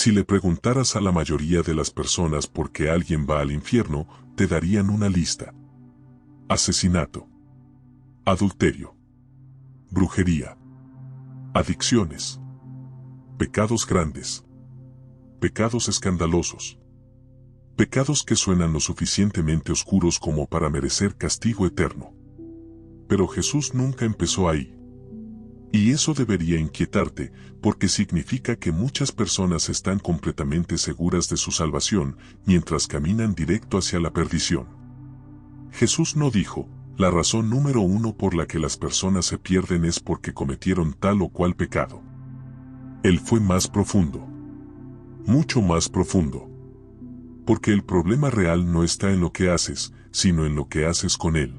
Si le preguntaras a la mayoría de las personas por qué alguien va al infierno, te darían una lista. Asesinato, adulterio, brujería, adicciones, pecados grandes, pecados escandalosos, pecados que suenan lo suficientemente oscuros como para merecer castigo eterno. Pero Jesús nunca empezó ahí. Y eso debería inquietarte, porque significa que muchas personas están completamente seguras de su salvación, mientras caminan directo hacia la perdición. Jesús no dijo, la razón número uno por la que las personas se pierden es porque cometieron tal o cual pecado. Él fue más profundo. Mucho más profundo. Porque el problema real no está en lo que haces, sino en lo que haces con él.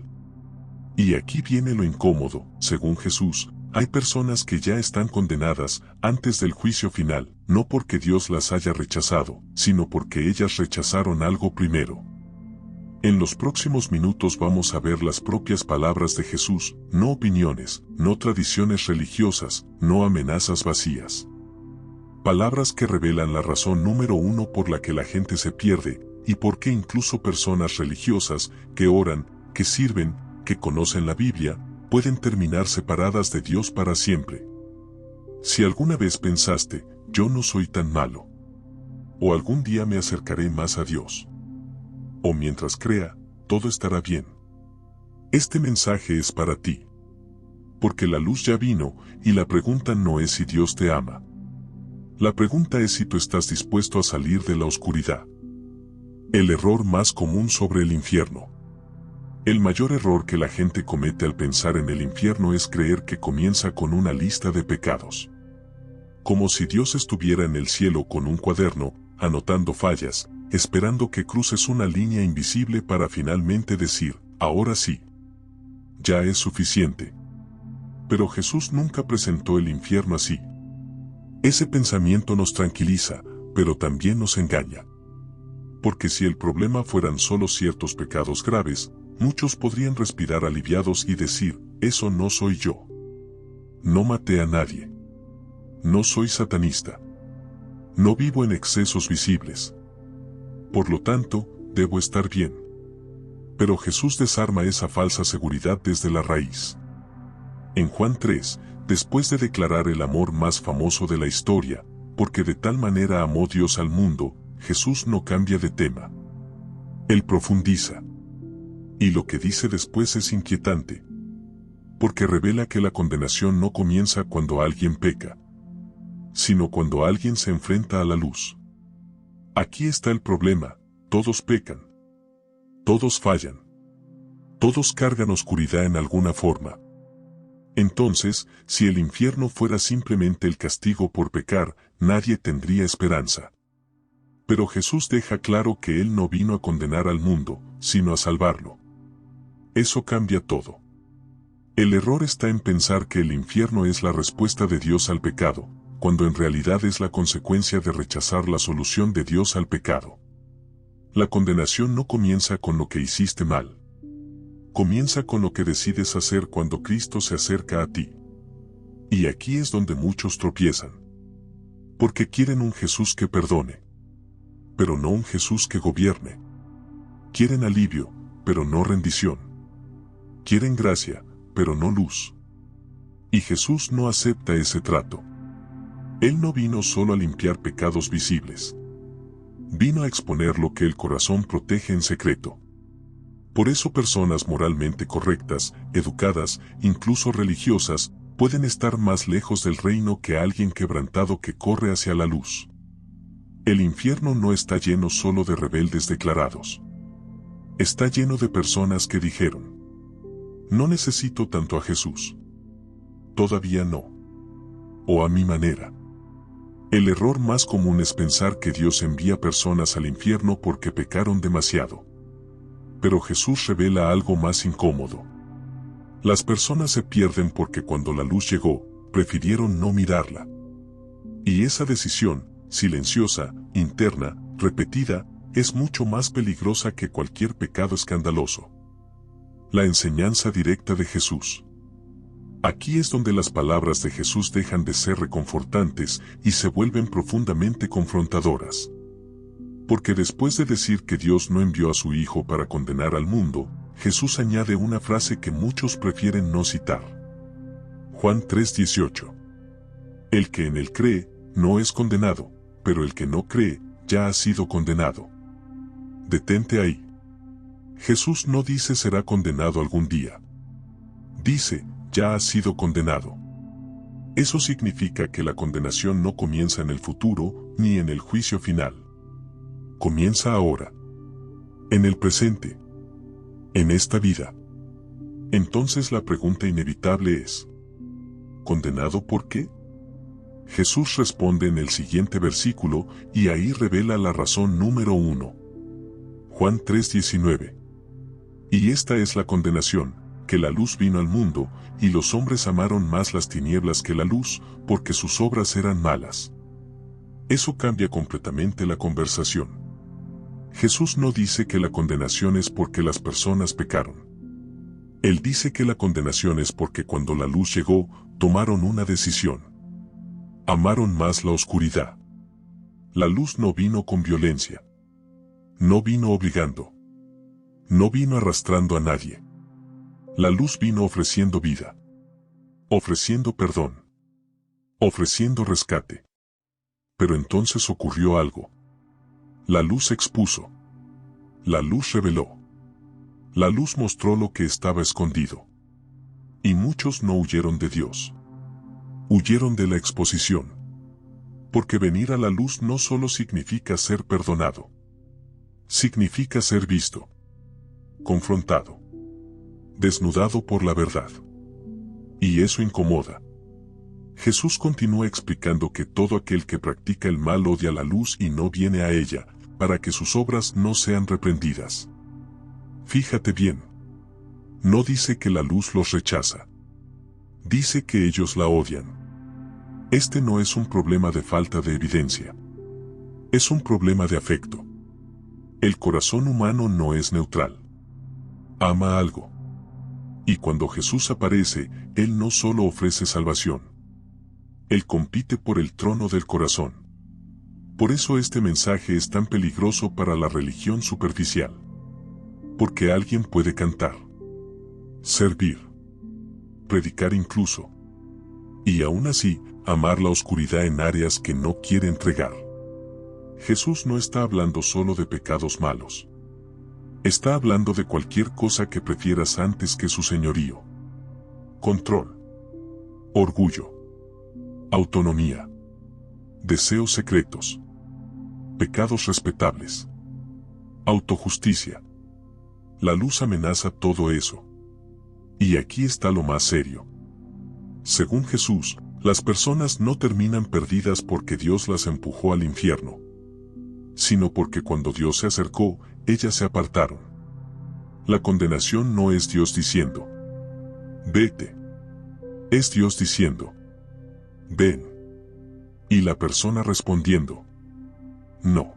Y aquí viene lo incómodo, según Jesús. Hay personas que ya están condenadas antes del juicio final, no porque Dios las haya rechazado, sino porque ellas rechazaron algo primero. En los próximos minutos vamos a ver las propias palabras de Jesús, no opiniones, no tradiciones religiosas, no amenazas vacías. Palabras que revelan la razón número uno por la que la gente se pierde, y por qué incluso personas religiosas, que oran, que sirven, que conocen la Biblia, pueden terminar separadas de Dios para siempre. Si alguna vez pensaste, yo no soy tan malo, o algún día me acercaré más a Dios, o mientras crea, todo estará bien. Este mensaje es para ti. Porque la luz ya vino, y la pregunta no es si Dios te ama. La pregunta es si tú estás dispuesto a salir de la oscuridad. El error más común sobre el infierno. El mayor error que la gente comete al pensar en el infierno es creer que comienza con una lista de pecados. Como si Dios estuviera en el cielo con un cuaderno, anotando fallas, esperando que cruces una línea invisible para finalmente decir, ahora sí. Ya es suficiente. Pero Jesús nunca presentó el infierno así. Ese pensamiento nos tranquiliza, pero también nos engaña. Porque si el problema fueran solo ciertos pecados graves, muchos podrían respirar aliviados y decir, eso no soy yo. No maté a nadie. No soy satanista. No vivo en excesos visibles. Por lo tanto, debo estar bien. Pero Jesús desarma esa falsa seguridad desde la raíz. En Juan 3, después de declarar el amor más famoso de la historia, porque de tal manera amó Dios al mundo, Jesús no cambia de tema. Él profundiza. Y lo que dice después es inquietante. Porque revela que la condenación no comienza cuando alguien peca, sino cuando alguien se enfrenta a la luz. Aquí está el problema, todos pecan. Todos fallan. Todos cargan oscuridad en alguna forma. Entonces, si el infierno fuera simplemente el castigo por pecar, nadie tendría esperanza. Pero Jesús deja claro que Él no vino a condenar al mundo, sino a salvarlo. Eso cambia todo. El error está en pensar que el infierno es la respuesta de Dios al pecado, cuando en realidad es la consecuencia de rechazar la solución de Dios al pecado. La condenación no comienza con lo que hiciste mal. Comienza con lo que decides hacer cuando Cristo se acerca a ti. Y aquí es donde muchos tropiezan. Porque quieren un Jesús que perdone, pero no un Jesús que gobierne. Quieren alivio, pero no rendición. Quieren gracia, pero no luz. Y Jesús no acepta ese trato. Él no vino solo a limpiar pecados visibles. Vino a exponer lo que el corazón protege en secreto. Por eso personas moralmente correctas, educadas, incluso religiosas, pueden estar más lejos del reino que alguien quebrantado que corre hacia la luz. El infierno no está lleno solo de rebeldes declarados. Está lleno de personas que dijeron, no necesito tanto a Jesús. Todavía no. O a mi manera. El error más común es pensar que Dios envía personas al infierno porque pecaron demasiado. Pero Jesús revela algo más incómodo. Las personas se pierden porque cuando la luz llegó, prefirieron no mirarla. Y esa decisión, silenciosa, interna, repetida, es mucho más peligrosa que cualquier pecado escandaloso. La enseñanza directa de Jesús. Aquí es donde las palabras de Jesús dejan de ser reconfortantes y se vuelven profundamente confrontadoras. Porque después de decir que Dios no envió a su Hijo para condenar al mundo, Jesús añade una frase que muchos prefieren no citar. Juan 3:18. El que en él cree, no es condenado, pero el que no cree, ya ha sido condenado. Detente ahí. Jesús no dice será condenado algún día. Dice, ya ha sido condenado. Eso significa que la condenación no comienza en el futuro, ni en el juicio final. Comienza ahora. En el presente. En esta vida. Entonces la pregunta inevitable es: ¿condenado por qué? Jesús responde en el siguiente versículo, y ahí revela la razón número 1. Juan 3:19. Y esta es la condenación, que la luz vino al mundo, y los hombres amaron más las tinieblas que la luz, porque sus obras eran malas. Eso cambia completamente la conversación. Jesús no dice que la condenación es porque las personas pecaron. Él dice que la condenación es porque cuando la luz llegó, tomaron una decisión. Amaron más la oscuridad. La luz no vino con violencia. No vino obligando. No vino arrastrando a nadie. La luz vino ofreciendo vida. Ofreciendo perdón. Ofreciendo rescate. Pero entonces ocurrió algo. La luz expuso. La luz reveló. La luz mostró lo que estaba escondido. Y muchos no huyeron de Dios. Huyeron de la exposición. Porque venir a la luz no solo significa ser perdonado. Significa ser visto. Confrontado. Desnudado por la verdad. Y eso incomoda. Jesús continúa explicando que todo aquel que practica el mal odia la luz y no viene a ella, para que sus obras no sean reprendidas. Fíjate bien. No dice que la luz los rechaza. Dice que ellos la odian. Este no es un problema de falta de evidencia. Es un problema de afecto. El corazón humano no es neutral. Ama algo. Y cuando Jesús aparece, Él no solo ofrece salvación. Él compite por el trono del corazón. Por eso este mensaje es tan peligroso para la religión superficial. Porque alguien puede cantar, servir, predicar incluso, y aún así, amar la oscuridad en áreas que no quiere entregar. Jesús no está hablando solo de pecados malos. Está hablando de cualquier cosa que prefieras antes que su señorío. Control. Orgullo. Autonomía. Deseos secretos. Pecados respetables. Autojusticia. La luz amenaza todo eso. Y aquí está lo más serio. Según Jesús, las personas no terminan perdidas porque Dios las empujó al infierno, sino porque cuando Dios se acercó, ellas se apartaron. La condenación no es Dios diciendo, vete. Es Dios diciendo, ven. Y la persona respondiendo, no.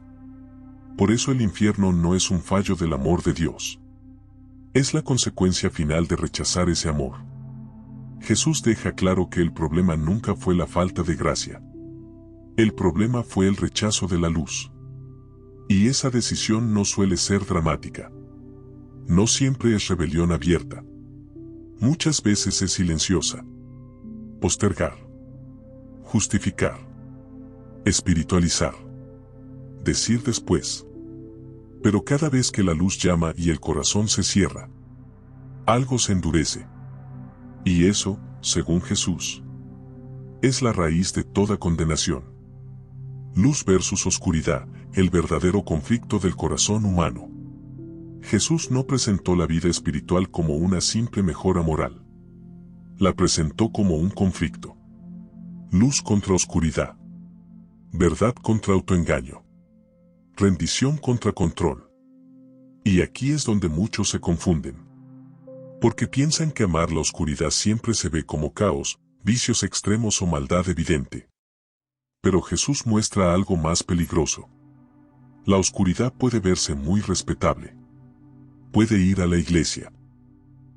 Por eso el infierno no es un fallo del amor de Dios. Es la consecuencia final de rechazar ese amor. Jesús deja claro que el problema nunca fue la falta de gracia. El problema fue el rechazo de la luz. Y esa decisión no suele ser dramática. No siempre es rebelión abierta. Muchas veces es silenciosa. Postergar. Justificar. Espiritualizar. Decir después. Pero cada vez que la luz llama y el corazón se cierra, algo se endurece. Y eso, según Jesús, es la raíz de toda condenación. Luz versus oscuridad, el verdadero conflicto del corazón humano. Jesús no presentó la vida espiritual como una simple mejora moral. La presentó como un conflicto. Luz contra oscuridad. Verdad contra autoengaño. Rendición contra control. Y aquí es donde muchos se confunden. Porque piensan que amar la oscuridad siempre se ve como caos, vicios extremos o maldad evidente. Pero Jesús muestra algo más peligroso. La oscuridad puede verse muy respetable. Puede ir a la iglesia.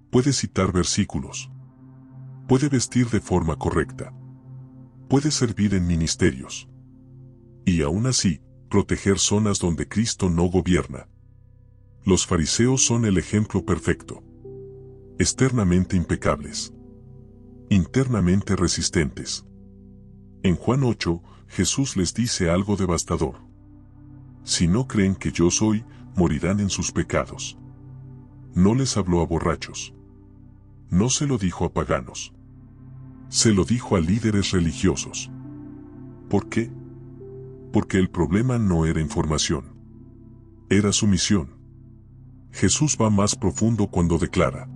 Puede citar versículos. Puede vestir de forma correcta. Puede servir en ministerios. Y aún así, proteger zonas donde Cristo no gobierna. Los fariseos son el ejemplo perfecto. Externamente impecables. Internamente resistentes. En Juan 8, Jesús les dice algo devastador. Si no creen que yo soy, morirán en sus pecados. No les habló a borrachos. No se lo dijo a paganos. Se lo dijo a líderes religiosos. ¿Por qué? Porque el problema no era información. Era sumisión. Jesús va más profundo cuando declara: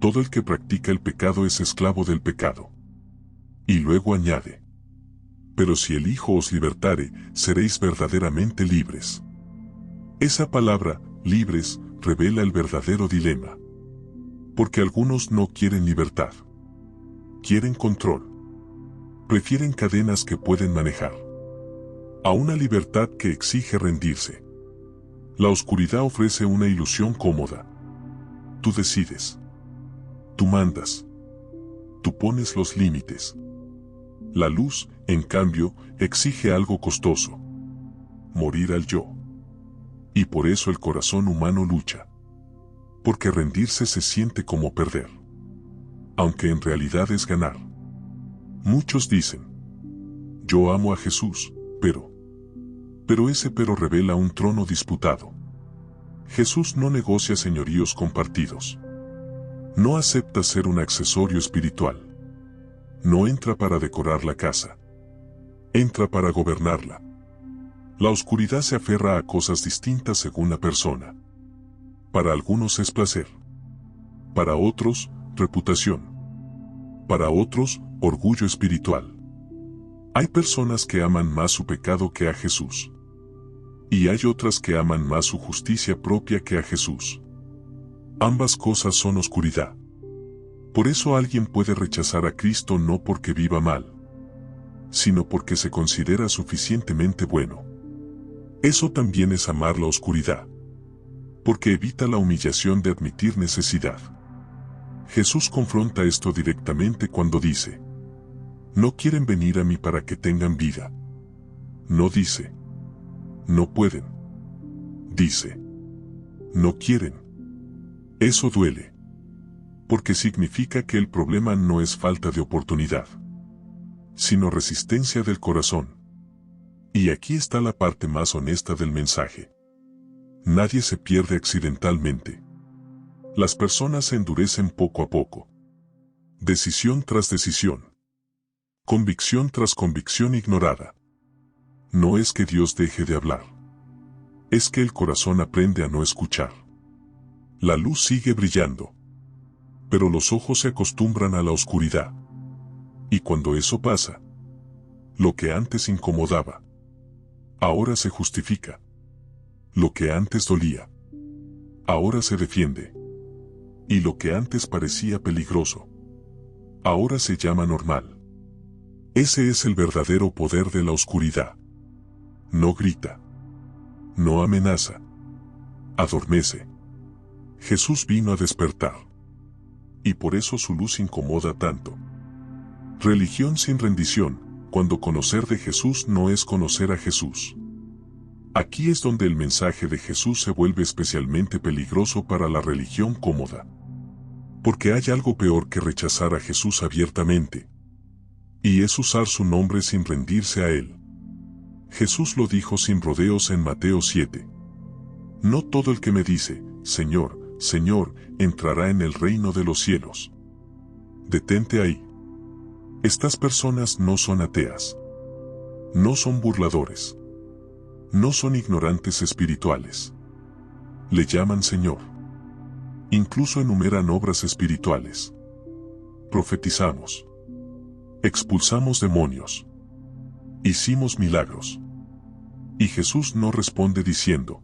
todo el que practica el pecado es esclavo del pecado. Y luego añade: pero si el Hijo os libertare, seréis verdaderamente libres. Esa palabra, libres, revela el verdadero dilema. Porque algunos no quieren libertad. Quieren control. Prefieren cadenas que pueden manejar a una libertad que exige rendirse. La oscuridad ofrece una ilusión cómoda. Tú decides. Tú mandas. Tú pones los límites. La luz, en cambio, exige algo costoso. Morir al yo. Y por eso el corazón humano lucha. Porque rendirse se siente como perder. Aunque en realidad es ganar. Muchos dicen: yo amo a Jesús, pero ese pero revela un trono disputado. Jesús no negocia señoríos compartidos. No acepta ser un accesorio espiritual. No entra para decorar la casa. Entra para gobernarla. La oscuridad se aferra a cosas distintas según la persona. Para algunos es placer. Para otros, reputación. Para otros, orgullo espiritual. Hay personas que aman más su pecado que a Jesús. Y hay otras que aman más su justicia propia que a Jesús. Ambas cosas son oscuridad. Por eso alguien puede rechazar a Cristo no porque viva mal, sino porque se considera suficientemente bueno. Eso también es amar la oscuridad. Porque evita la humillación de admitir necesidad. Jesús confronta esto directamente cuando dice: no quieren venir a mí para que tengan vida. No dice: no pueden. Dice: no quieren. Eso duele. Porque significa que el problema no es falta de oportunidad, sino resistencia del corazón. Y aquí está la parte más honesta del mensaje. Nadie se pierde accidentalmente. Las personas se endurecen poco a poco. Decisión tras decisión. Convicción tras convicción ignorada. No es que Dios deje de hablar. Es que el corazón aprende a no escuchar. La luz sigue brillando. Pero los ojos se acostumbran a la oscuridad. Y cuando eso pasa, lo que antes incomodaba, ahora se justifica. Lo que antes dolía, ahora se defiende. Y lo que antes parecía peligroso, ahora se llama normal. Ese es el verdadero poder de la oscuridad. No grita. No amenaza. Adormece. Jesús vino a despertar. Y por eso su luz incomoda tanto. Religión sin rendición, cuando conocer de Jesús no es conocer a Jesús. Aquí es donde el mensaje de Jesús se vuelve especialmente peligroso para la religión cómoda. Porque hay algo peor que rechazar a Jesús abiertamente. Y es usar su nombre sin rendirse a Él. Jesús lo dijo sin rodeos en Mateo 7. No todo el que me dice, Señor, Señor, entrará en el reino de los cielos. Detente ahí. Estas personas no son ateas. No son burladores. No son ignorantes espirituales. Le llaman Señor. Incluso enumeran obras espirituales. Profetizamos. Expulsamos demonios. Hicimos milagros. Y Jesús no responde diciendo: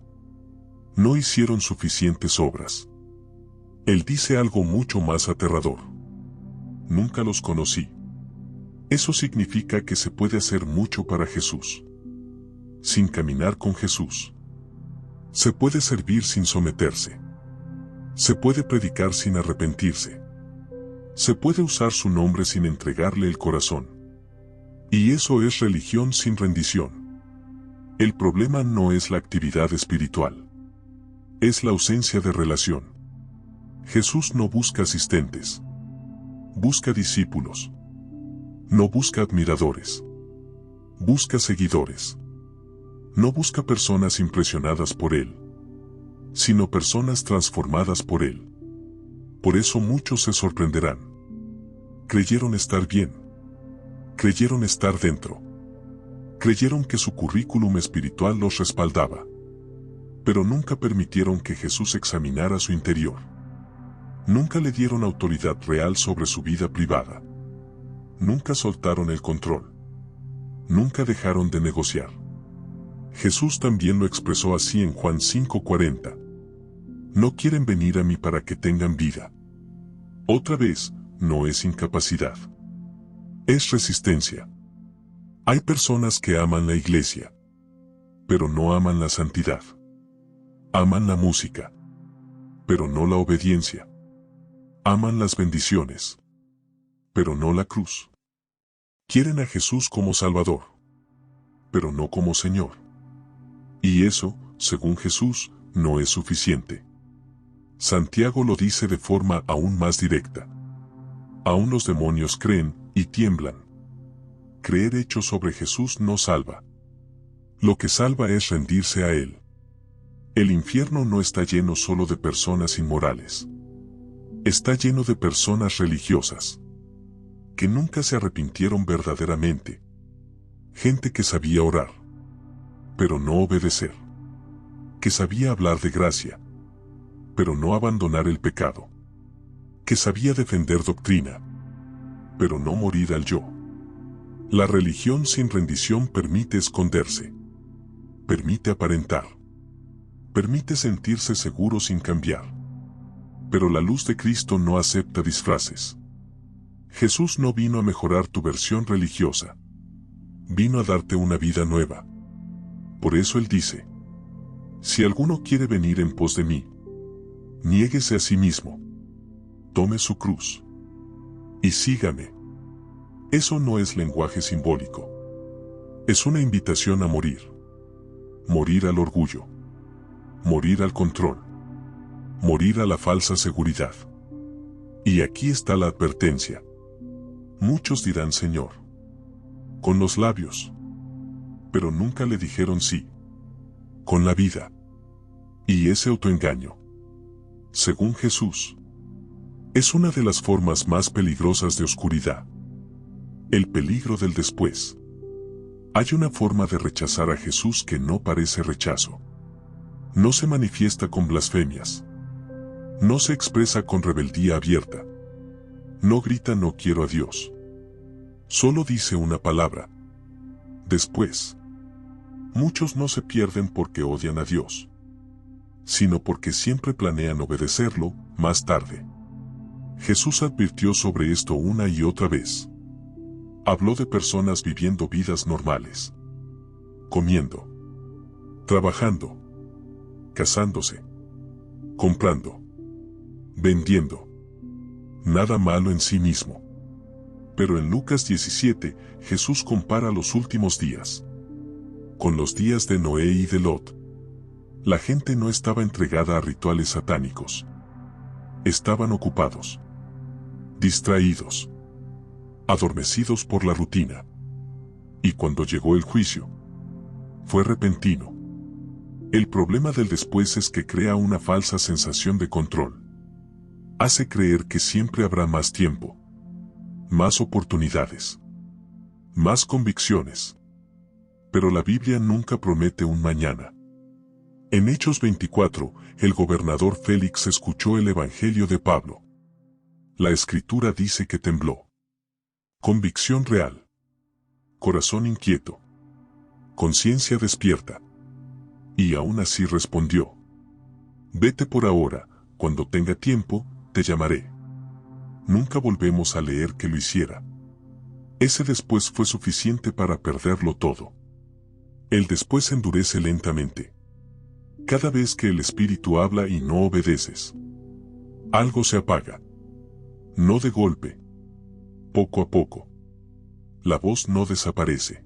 no hicieron suficientes obras. Él dice algo mucho más aterrador: nunca los conocí. Eso significa que se puede hacer mucho para Jesús, sin caminar con Jesús. Se puede servir sin someterse. Se puede predicar sin arrepentirse. Se puede usar su nombre sin entregarle el corazón. Y eso es religión sin rendición. El problema no es la actividad espiritual. Es la ausencia de relación. Jesús no busca asistentes. Busca discípulos. No busca admiradores. Busca seguidores. No busca personas impresionadas por Él, sino personas transformadas por Él. Por eso muchos se sorprenderán. Creyeron estar bien. Creyeron estar dentro. Creyeron que su currículum espiritual los respaldaba. Pero nunca permitieron que Jesús examinara su interior. Nunca le dieron autoridad real sobre su vida privada. Nunca soltaron el control. Nunca dejaron de negociar. Jesús también lo expresó así en Juan 5:40. No quieren venir a mí para que tengan vida. Otra vez, no es incapacidad. Es resistencia. Hay personas que aman la iglesia, pero no aman la santidad. Aman la música, pero no la obediencia. Aman las bendiciones, pero no la cruz. Quieren a Jesús como Salvador, pero no como Señor. Y eso, según Jesús, no es suficiente. Santiago lo dice de forma aún más directa. Aún los demonios creen y tiemblan. Creer hecho sobre Jesús no salva. Lo que salva es rendirse a Él. El infierno no está lleno solo de personas inmorales. Está lleno de personas religiosas, que nunca se arrepintieron verdaderamente. Gente que sabía orar, pero no obedecer. Que sabía hablar de gracia, pero no abandonar el pecado. Que sabía defender doctrina, pero no morir al yo. La religión sin rendición permite esconderse. Permite aparentar. Permite sentirse seguro sin cambiar. Pero la luz de Cristo no acepta disfraces. Jesús no vino a mejorar tu versión religiosa. Vino a darte una vida nueva. Por eso Él dice: si alguno quiere venir en pos de mí, niéguese a sí mismo. Tome su cruz. Y sígame. Eso no es lenguaje simbólico. Es una invitación a morir. Morir al orgullo. Morir al control. Morir a la falsa seguridad. Y aquí está la advertencia. Muchos dirán Señor, con los labios, pero nunca le dijeron sí, con la vida. Y ese autoengaño, según Jesús, es una de las formas más peligrosas de oscuridad. El peligro del después. Hay una forma de rechazar a Jesús que no parece rechazo. No se manifiesta con blasfemias. No se expresa con rebeldía abierta. No grita no quiero a Dios. Solo dice una palabra. Después. Muchos no se pierden porque odian a Dios, sino porque siempre planean obedecerlo más tarde. Jesús advirtió sobre esto una y otra vez. Habló de personas viviendo vidas normales. Comiendo. Trabajando. Casándose. Comprando. Vendiendo. Nada malo en sí mismo. Pero en Lucas 17, Jesús compara los últimos días con los días de Noé y de Lot. La gente no estaba entregada a rituales satánicos. Estaban ocupados, distraídos, adormecidos por la rutina. Y cuando llegó el juicio, fue repentino. El problema del después es que crea una falsa sensación de control. Hace creer que siempre habrá más tiempo, más oportunidades, más convicciones. Pero la Biblia nunca promete un mañana. En Hechos 24, el gobernador Félix escuchó el evangelio de Pablo. La escritura dice que tembló. Convicción real. Corazón inquieto. Conciencia despierta. Y aún así respondió: vete por ahora, cuando tenga tiempo, te llamaré. Nunca volvemos a leer que lo hiciera. Ese después fue suficiente para perderlo todo. El después endurece lentamente. Cada vez que el Espíritu habla y no obedeces, algo se apaga. No de golpe. Poco a poco. La voz no desaparece.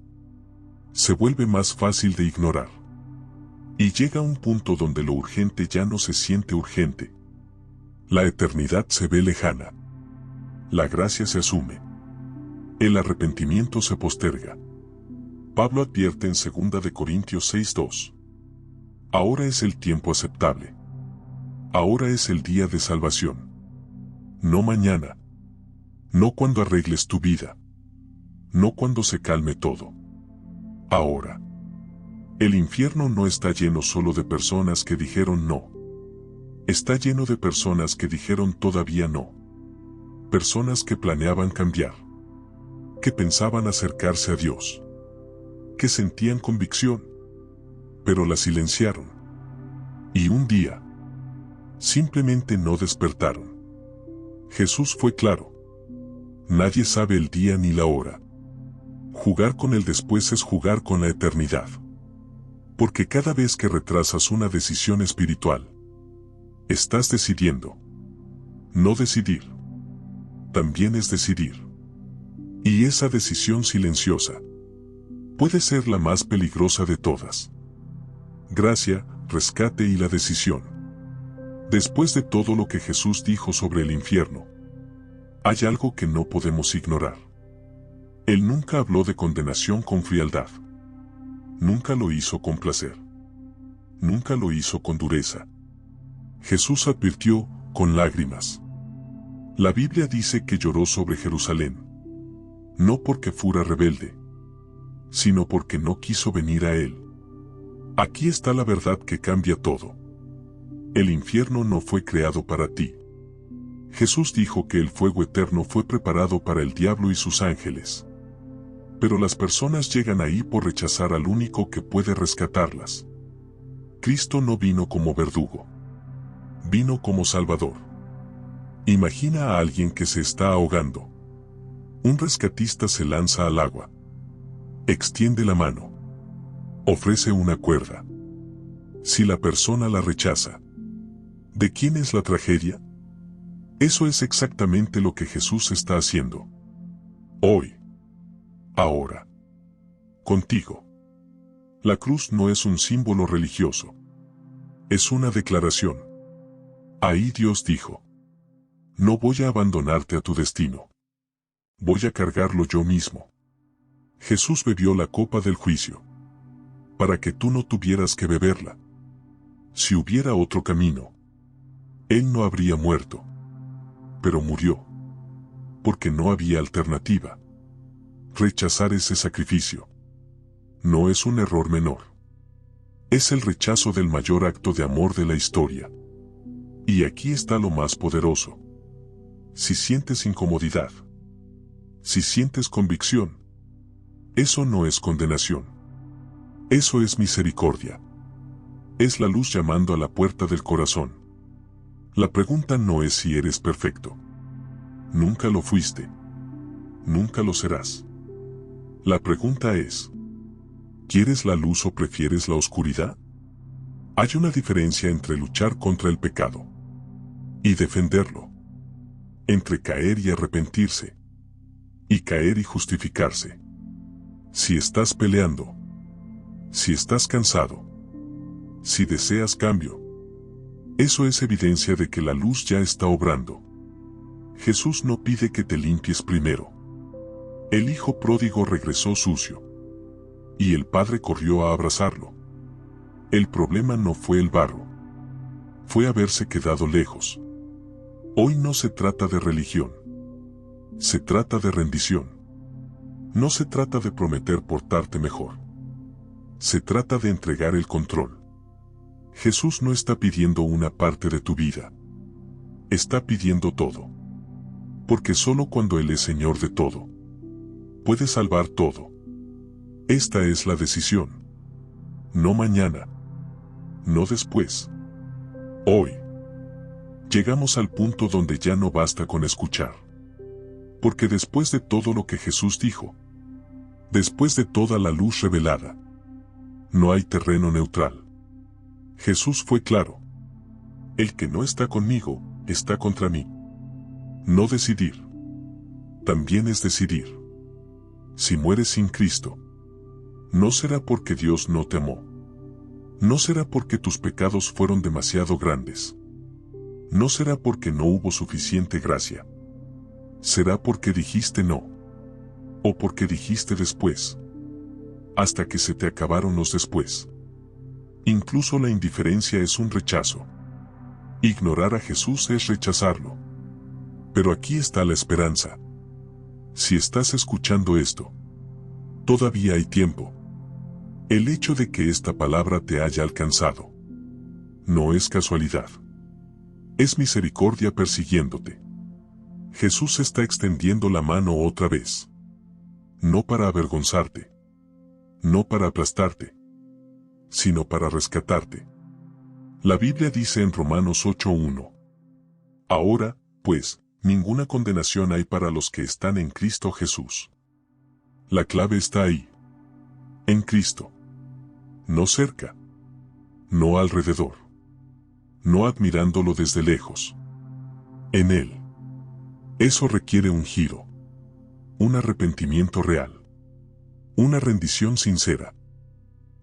Se vuelve más fácil de ignorar. Y llega un punto donde lo urgente ya no se siente urgente. La eternidad se ve lejana. La gracia se asume. El arrepentimiento se posterga. Pablo advierte en 2 Corintios 6:2. Ahora es el tiempo aceptable. Ahora es el día de salvación. No mañana. No cuando arregles tu vida. No cuando se calme todo. Ahora. El infierno no está lleno solo de personas que dijeron no. Está lleno de personas que dijeron todavía no. Personas que planeaban cambiar. Que pensaban acercarse a Dios. Que sentían convicción. Pero la silenciaron. Y un día, simplemente no despertaron. Jesús fue claro. Nadie sabe el día ni la hora. Jugar con el después es jugar con la eternidad. Porque cada vez que retrasas una decisión espiritual, estás decidiendo. No decidir. También es decidir. Y esa decisión silenciosa puede ser la más peligrosa de todas. Gracia, rescate y la decisión. Después de todo lo que Jesús dijo sobre el infierno, hay algo que no podemos ignorar. Él nunca habló de condenación con frialdad. Nunca lo hizo con placer. Nunca lo hizo con dureza. Jesús advirtió con lágrimas. La Biblia dice que lloró sobre Jerusalén. No porque fuera rebelde, sino porque no quiso venir a él. Aquí está la verdad que cambia todo. El infierno no fue creado para ti. Jesús dijo que el fuego eterno fue preparado para el diablo y sus ángeles. Pero las personas llegan ahí por rechazar al único que puede rescatarlas. Cristo no vino como verdugo. Vino como Salvador. Imagina a alguien que se está ahogando. Un rescatista se lanza al agua. Extiende la mano. Ofrece una cuerda. Si la persona la rechaza, ¿de quién es la tragedia? Eso es exactamente lo que Jesús está haciendo. Hoy. Ahora. Contigo. La cruz no es un símbolo religioso. Es una declaración. Ahí Dios dijo: no voy a abandonarte a tu destino. Voy a cargarlo yo mismo. Jesús bebió la copa del juicio, para que tú no tuvieras que beberla. Si hubiera otro camino, Él no habría muerto. Pero murió. Porque no había alternativa. Rechazar ese sacrificio no es un error menor. Es el rechazo del mayor acto de amor de la historia. Y aquí está lo más poderoso. Si sientes incomodidad, si sientes convicción, eso no es condenación. Eso es misericordia. Es la luz llamando a la puerta del corazón. La pregunta no es si eres perfecto. Nunca lo fuiste. Nunca lo serás. La pregunta es: ¿quieres la luz o prefieres la oscuridad? Hay una diferencia entre luchar contra el pecado y defenderlo. Entre caer y arrepentirse. Y caer y justificarse. Si estás peleando. Si estás cansado. Si deseas cambio. Eso es evidencia de que la luz ya está obrando. Jesús no pide que te limpies primero. El hijo pródigo regresó sucio. Y el padre corrió a abrazarlo. El problema no fue el barro. Fue haberse quedado lejos. Hoy no se trata de religión. Se trata de rendición. No se trata de prometer portarte mejor. Se trata de entregar el control. Jesús no está pidiendo una parte de tu vida. Está pidiendo todo. Porque solo cuando Él es Señor de todo, puede salvar todo. Esta es la decisión. No mañana. No después. Hoy. Llegamos al punto donde ya no basta con escuchar. Porque después de todo lo que Jesús dijo, después de toda la luz revelada, no hay terreno neutral. Jesús fue claro. El que no está conmigo, está contra mí. No decidir. También es decidir. Si mueres sin Cristo, no será porque Dios no te amó. No será porque tus pecados fueron demasiado grandes. No será porque no hubo suficiente gracia. Será porque dijiste no. O porque dijiste después. Hasta que se te acabaron los después. Incluso la indiferencia es un rechazo. Ignorar a Jesús es rechazarlo. Pero aquí está la esperanza. Si estás escuchando esto, todavía hay tiempo. El hecho de que esta palabra te haya alcanzado no es casualidad. Es misericordia persiguiéndote. Jesús está extendiendo la mano otra vez. No para avergonzarte. No para aplastarte. Sino para rescatarte. La Biblia dice en Romanos 8:1. Ahora, pues, ninguna condenación hay para los que están en Cristo Jesús. La clave está ahí. En Cristo. No cerca. No alrededor. No admirándolo desde lejos. En Él. Eso requiere un giro. Un arrepentimiento real. Una rendición sincera.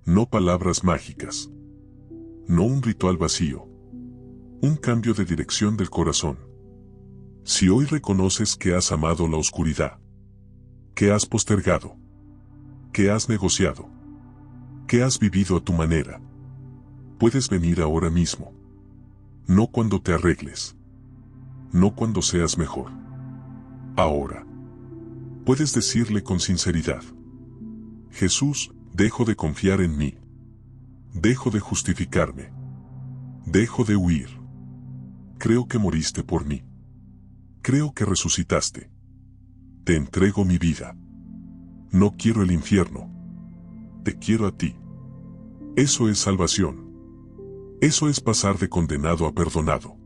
No palabras mágicas. No un ritual vacío. Un cambio de dirección del corazón. Si hoy reconoces que has amado la oscuridad, que has postergado, que has negociado, que has vivido a tu manera, puedes venir ahora mismo. No cuando te arregles. No cuando seas mejor. Ahora. Puedes decirle con sinceridad: Jesús, dejo de confiar en mí. Dejo de justificarme. Dejo de huir. Creo que moriste por mí. Creo que resucitaste. Te entrego mi vida. No quiero el infierno. Te quiero a ti. Eso es salvación. Eso es pasar de condenado a perdonado.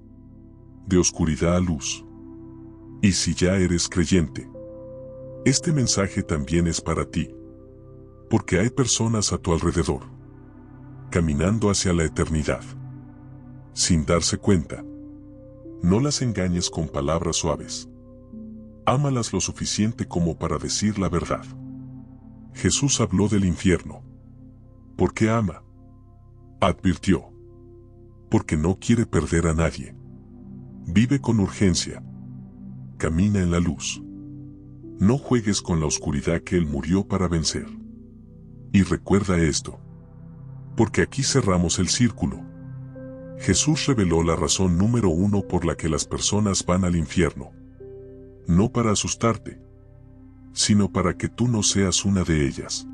De oscuridad a luz. Y si ya eres creyente, este mensaje también es para ti. Porque hay personas a tu alrededor, caminando hacia la eternidad, sin darse cuenta. No las engañes con palabras suaves. Ámalas lo suficiente como para decir la verdad. Jesús habló del infierno. Porque ama. Advirtió. Porque no quiere perder a nadie. Vive con urgencia. Camina en la luz. No juegues con la oscuridad que Él murió para vencer. Y recuerda esto. Porque aquí cerramos el círculo. Jesús reveló la razón número 1 por la que las personas van al infierno. No para asustarte, sino para que tú no seas una de ellas.